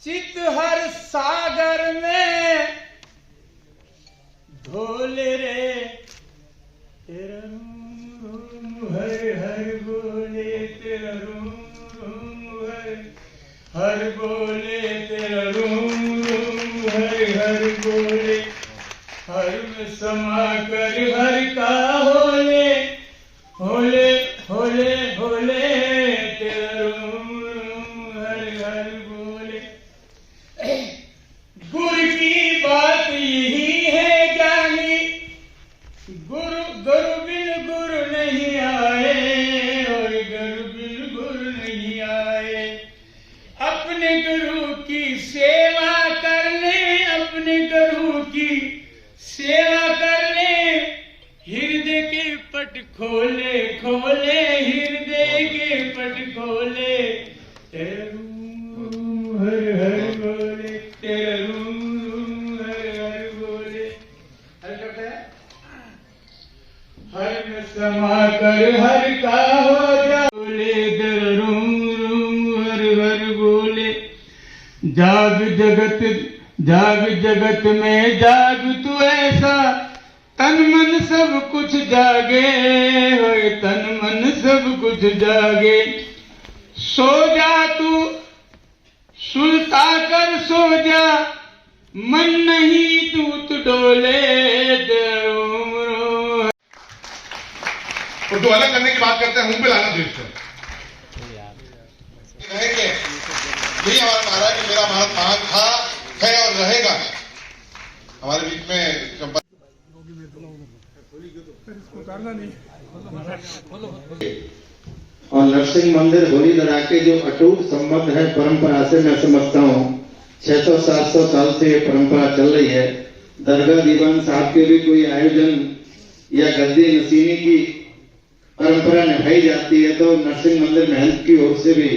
चित हर सागर में ढोले रे तेरा रूम रूम हर हर बोले तेरा रूम रूम हर बोले तेरा रूम रूम हर बोले हर में समा कर हर का होले होले होले होले तेरा रूम रूम हर बोले। गुरु की बात यही है ज्ञानी गुरु गुरु बिन गुरु नहीं आए और गुरु बिन गुरु नहीं आए। अपने गुरु की सेवा करने अपने गुरु की सेवा करने हृदय के पट खोले खोले हृदय के पट खोले तेरा रूम हर हर बोले तेरा रूम हर हर बोले। हर करता है हर में समा कर हर का हो जा बोले तेरा रूम हर हर बोले। जाग जगत में जाग तू ऐसा तन मन सब कुछ जागे होए तन मन सब कुछ जागे। सो जा तू सुलता कर सो जा मन नहीं तू डोले उर्दू अलग करने की बात करते हैं मुंह पे लाना जो इसको यही हमारा नारा कि मेरा भारत महान था है और रहेगा। हमारे बीच में और नरसिंह मंदिर होली लड़ा के जो अटूट संबंध है परंपरा से मैं समझता हूँ 600-700 साल से ये परंपरा चल रही है। दरगाह दीवान साहब के भी कोई आयोजन या गद्दी नसीनी की परंपरा निभाई जाती है तो नरसिंह मंदिर महंत की ओर से भी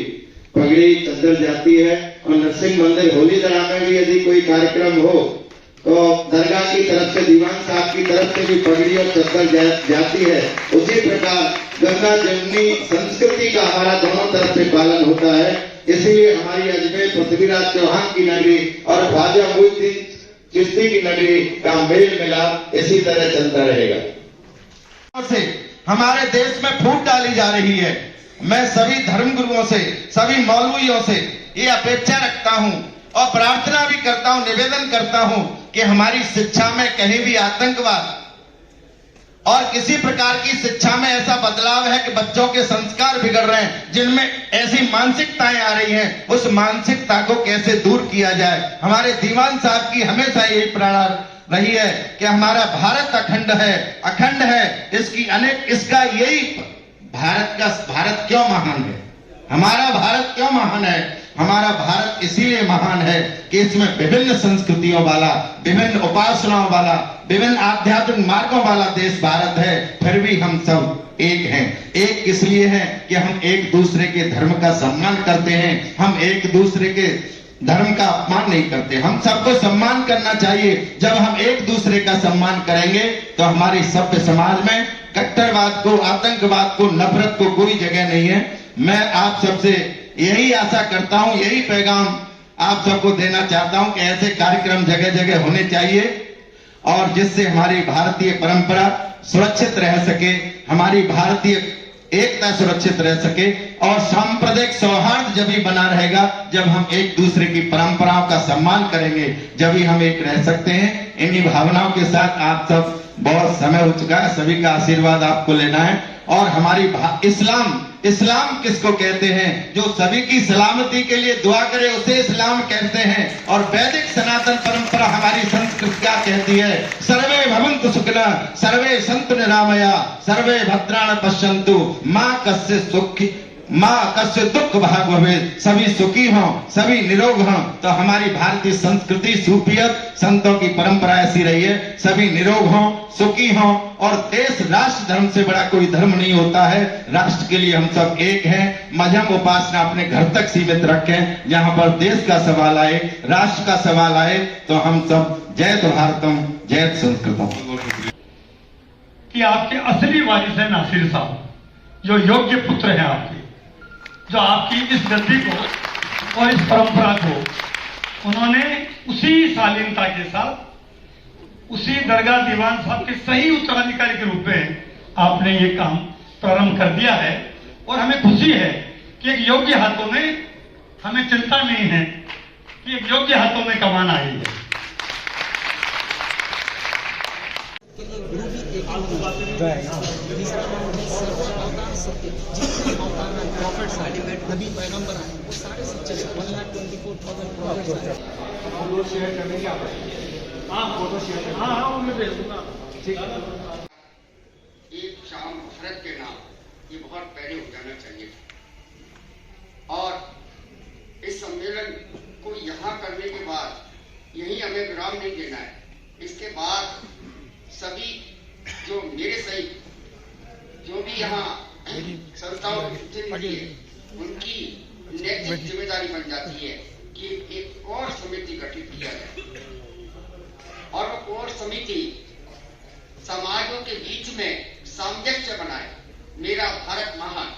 पगड़ी चद्दर जाती है। और नरसिंह मंदिर होली लड़ा में भी यदि कोई कार्यक्रम हो तो दरगाह की तरफ से दीवान साहब की तरफ से भी पगड़ी और चद्दर जाती है। उसी प्रकार गंगा जमुनी संस्कृति का हमारा दोनों तरफ से पालन होता है। इसीलिए हमारी अजमेर पृथ्वीराज चौहान की नगरी और ख्वाजा मोइनुद्दीन चिश्ती की नगरी का मेल मिलाप इसी तरह चलता रहेगा। हमारे देश में फूट डाली जा रही है। मैं सभी धर्मगुरुओं से सभी मौलवियों से ये अपेक्षा रखता हूं और प्रार्थना भी करता हूं निवेदन करता हूं कि हमारी शिक्षा में कहीं भी आतंकवाद और किसी प्रकार की शिक्षा में ऐसा बदलाव है कि बच्चों के संस्कार बिगड़ रहे हैं जिनमें ऐसी मानसिकताएं आ रही हैं उस मानसिकता को कैसे दूर किया जाए। हमारे दीवान साहब की हमेशा यही प्रेरणा रही है कि हमारा भारत अखंड है इसका यही भारत क्यों महान है। हमारा भारत क्यों महान है। हमारा भारत इसीलिए महान है कि इसमें विभिन्न संस्कृतियों वाला विभिन्न उपासनाओं वाला विभिन्न आध्यात्मिक मार्गों वाला देश भारत है। फिर भी हम सब एक हैं। एक इसलिए है कि हम एक दूसरे के धर्म का सम्मान करते हैं। हम एक दूसरे के धर्म का अपमान नहीं करते। हम सबको सम्मान करना चाहिए। जब हम एक दूसरे का सम्मान करेंगे तो हमारी सभ्य समाज में कट्टरवाद को आतंकवाद को नफरत को कोई जगह नहीं है। मैं आप सबसे यही आशा करता हूं यही पैगाम आप सबको देना चाहता हूं कि ऐसे कार्यक्रम जगह जगह होने चाहिए और जिससे हमारी भारतीय परंपरा सुरक्षित रह सके हमारी भारतीय एकता सुरक्षित रह सके और सांप्रदायिक सौहार्द जब ही बना रहेगा जब हम एक दूसरे की परंपराओं का सम्मान करेंगे जब ही हम एक रह सकते हैं। इन्हीं भावनाओं के साथ आप सब बहुत समय हो चुका है सभी का आशीर्वाद आपको लेना है। और हमारी इस्लाम किसको कहते हैं जो सभी की सलामती के लिए दुआ करे उसे इस्लाम कहते हैं। और वैदिक सनातन परंपरा हमारी संस्कृति क्या कहती है सर्वे भवन्तु सुखिनः सर्वे सन्तु निरामया सर्वे भद्राणि पश्यन्तु माँ कस्य दुख भाग भवेत्। सभी सुखी हों सभी निरोग हों। तो हमारी भारतीय संस्कृति सूफियत संतों की परंपरा ऐसी रही है सभी निरोग हों सुखी हों। और देश राष्ट्र धर्म से बड़ा कोई धर्म नहीं होता है। राष्ट्र के लिए हम सब एक हैं। मजहब उपासना अपने घर तक सीमित रखें। जहां पर देश का सवाल आए राष्ट्र का सवाल आए तो हम सब जय भारतम जय संस्कृतम। कि आपके असली वारिस है नासिर साहब जो योग्य पुत्र हैं आपके जो आपकी इस गद्दी को और इस परंपरा को उन्होंने उसी शालीनता के साथ उसी दरगाह दीवान साहब के सही उत्तराधिकारी के रूप में आपने ये काम प्रारंभ कर दिया है। और हमें खुशी है कि एक योग्य हाथों में, हमें चिंता नहीं है कि एक योग्य हाथों में कमान आई है। नबी पैगंबर हैं, वो सारे सच्चे हैं। 1,24,000 एक शाम भारत के नाम ये बहुत पहले हो जाना चाहिए था। और इस सम्मेलन को यहाँ करने के बाद यही हमें विराम नहीं देना है। इसके बाद सभी जो मेरे सहित जो भी यहाँ संस्थाओं की सूची मिली है, उनकी नैतिक जिम्मेदारी बन जाती है कि एक और समिति गठित किया जाए और वो कोर समिति समाजों के बीच में सामंजस्य बनाए। मेरा भारत महान,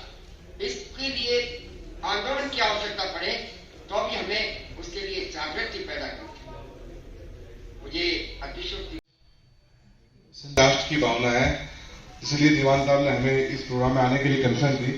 इसके लिए आंदोलन की आवश्यकता पड़े तो भी हमें उसके लिए जागृति पैदा करनी। मुझे अतिशयोक्ति राष्ट्र की भावना है, इसलिए दीवान साहब ने हमें इस प्रोग्राम में आने के लिए कंसर्न दी।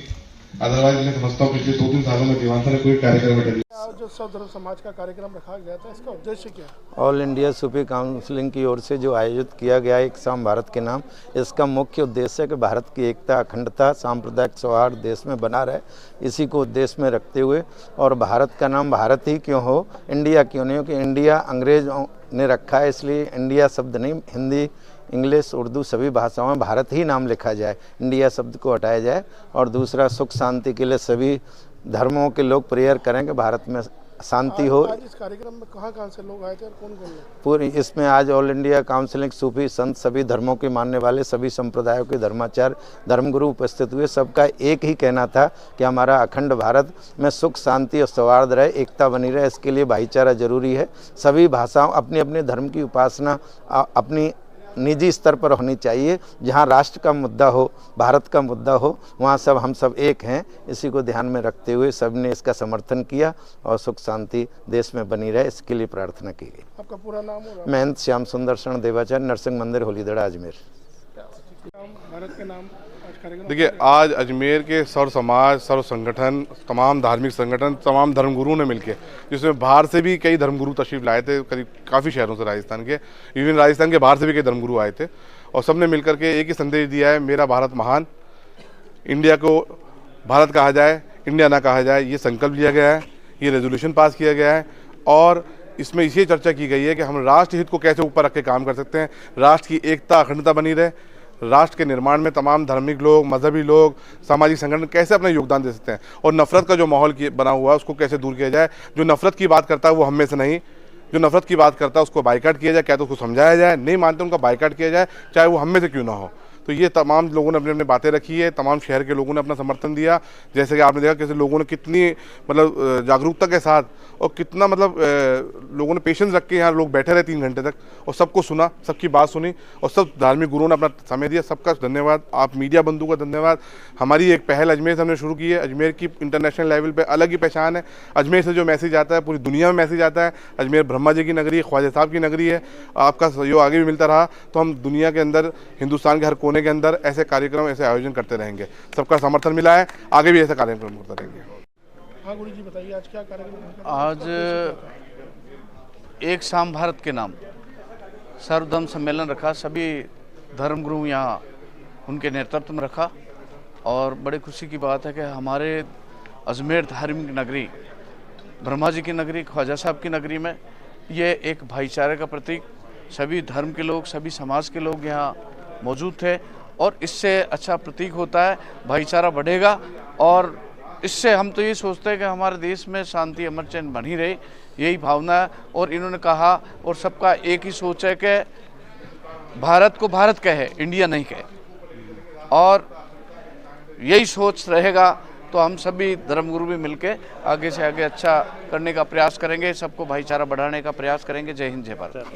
अदरवाइज मैं समझता हूँ पिछले 2-3 सालों में दीवान साहब ने कोई कार्यक्रम अटेंड जो सर्वधर्म समाज का कार्यक्रम रखा गया था, इसका उद्देश्य क्या है? ऑल इंडिया सूफी काउंसिलिंग की ओर से जो आयोजित किया गया एक शाम भारत के नाम, इसका मुख्य उद्देश्य है कि भारत की एकता, अखंडता, सांप्रदायिक सौहार्द देश में बना रहे, इसी को उद्देश्य में रखते हुए। और भारत का नाम भारत ही क्यों हो, इंडिया क्यों नहीं हो, कि इंडिया अंग्रेजों ने रखा है, इसलिए इंडिया शब्द नहीं, हिंदी, इंग्लिश, उर्दू सभी भाषाओं में भारत ही नाम लिखा जाए, इंडिया शब्द को हटाया जाए। और दूसरा, सुख शांति के लिए सभी धर्मों के लोग प्रेयर करें कि भारत में शांति हो। आज इस कार्यक्रम में कहाँ से लोग आए थे और कौन कौन लोग? पूरी इसमें आज ऑल इंडिया काउंसिलिंग सूफी संत, सभी धर्मों के मानने वाले, सभी संप्रदायों के धर्माचार्य, धर्मगुरु उपस्थित हुए। सबका एक ही कहना था कि हमारा अखंड भारत में सुख शांति और सौहार्द रहे, एकता बनी रहे, इसके लिए भाईचारा जरूरी है। सभी भाषाओं, अपने अपने धर्म की उपासना अपनी निजी स्तर पर होनी चाहिए। जहां राष्ट्र का मुद्दा हो, भारत का मुद्दा हो, वहां सब हम सब एक हैं। इसी को ध्यान में रखते हुए सबने इसका समर्थन किया और सुख शांति देश में बनी रहे, इसके लिए प्रार्थना की गई। आपका पूरा नाम हो? महंत श्याम सुंदर शरण देवाचार्य, नरसिंह मंदिर, होलीदड़ा, अजमेर। भारत के नाम आज कार्यक्रम। देखिए, आज अजमेर के सर्व समाज, सर्व संगठन, तमाम धार्मिक संगठन, तमाम धर्मगुरुओं ने मिलकर, जिसमें बाहर से भी कई धर्मगुरु तशरीफ लाए थे, करीब काफ़ी शहरों से, राजस्थान के, इवन राजस्थान के बाहर से भी कई धर्मगुरु आए थे। और सबने मिलकर के एक ही संदेश दिया है, मेरा भारत महान, इंडिया को भारत कहा जाए, इंडिया ना कहा जाए, ये संकल्प लिया गया है, ये रेजोल्यूशन पास किया गया है। और इसमें इसी चर्चा की गई है कि हम राष्ट्र हित को कैसे ऊपर रख के काम कर सकते हैं, राष्ट्र की एकता, अखंडता बनी रहे, राष्ट्र के निर्माण में तमाम धार्मिक लोग, मजहबी लोग, सामाजिक संगठन कैसे अपना योगदान दे सकते हैं, और नफरत का जो माहौल बना हुआ है उसको कैसे दूर किया जाए। जो नफरत की बात करता है वो हम में से नहीं, जो नफरत की बात करता है उसको बाइकाट किया जाए, क्या तो उसको समझाया जाए, नहीं मानते उनका बाइकाट किया जाए, चाहे वो हम में से क्यों ना हो। तो ये तमाम लोगों ने अपने अपने बातें रखी है, तमाम शहर के लोगों ने अपना समर्थन दिया। जैसे कि आपने देखा कैसे लोगों ने कितनी मतलब जागरूकता के साथ और कितना मतलब लोगों ने पेशेंस रख के यहाँ लोग बैठे रहे 3 घंटे तक और सबको सुना, सबकी बात सुनी और सब धार्मिक गुरुओं ने अपना समय दिया। सबका धन्यवाद। आप मीडिया बंधु का धन्यवाद। हमारी एक पहल अजमेर से हमने शुरू की है। अजमेर की इंटरनेशनल लेवल पर अलग ही पहचान है। अजमेर से जो मैसेज आता है पूरी दुनिया में मैसेज आता है। अजमेर ब्रह्मा जी की नगरी, ख्वाजा साहब की नगरी है। आपका सहयोग आगे भी मिलता रहा तो हम दुनिया के अंदर, हिंदुस्तान के हर कोने के अंदर ऐसे कार्यक्रम, ऐसे आयोजन करते रहेंगे। सबका समर्थन मिला है, आगे भी ऐसे कार्यक्रम करते रहेंगे। हाँ गुरु जी बताइए, आज क्या कार्यक्रम? आज एक शाम भारत के नाम सर्वधर्म सम्मेलन रखा, सभी धर्मगुरु यहाँ उनके नेतृत्व में रखा। और बड़ी खुशी की बात है कि हमारे अजमेर धार्मिक नगरी, ब्रह्मा जी की नगरी, ख्वाजा साहब की नगरी में ये एक भाईचारे का प्रतीक, सभी धर्म के लोग, सभी समाज के लोग यहाँ मौजूद थे। और इससे अच्छा प्रतीक होता है, भाईचारा बढ़ेगा। और इससे हम तो ये सोचते हैं कि हमारे देश में शांति, अमर चैन बनी रहे, यही भावना है। और इन्होंने कहा, और सबका एक ही सोच है कि भारत को भारत कहे, इंडिया नहीं कहे। और यही सोच रहेगा तो हम सभी धर्मगुरु भी मिलके आगे से आगे अच्छा करने का प्रयास करेंगे, सबको भाईचारा बढ़ाने का प्रयास करेंगे। जय हिंद, जय भारत।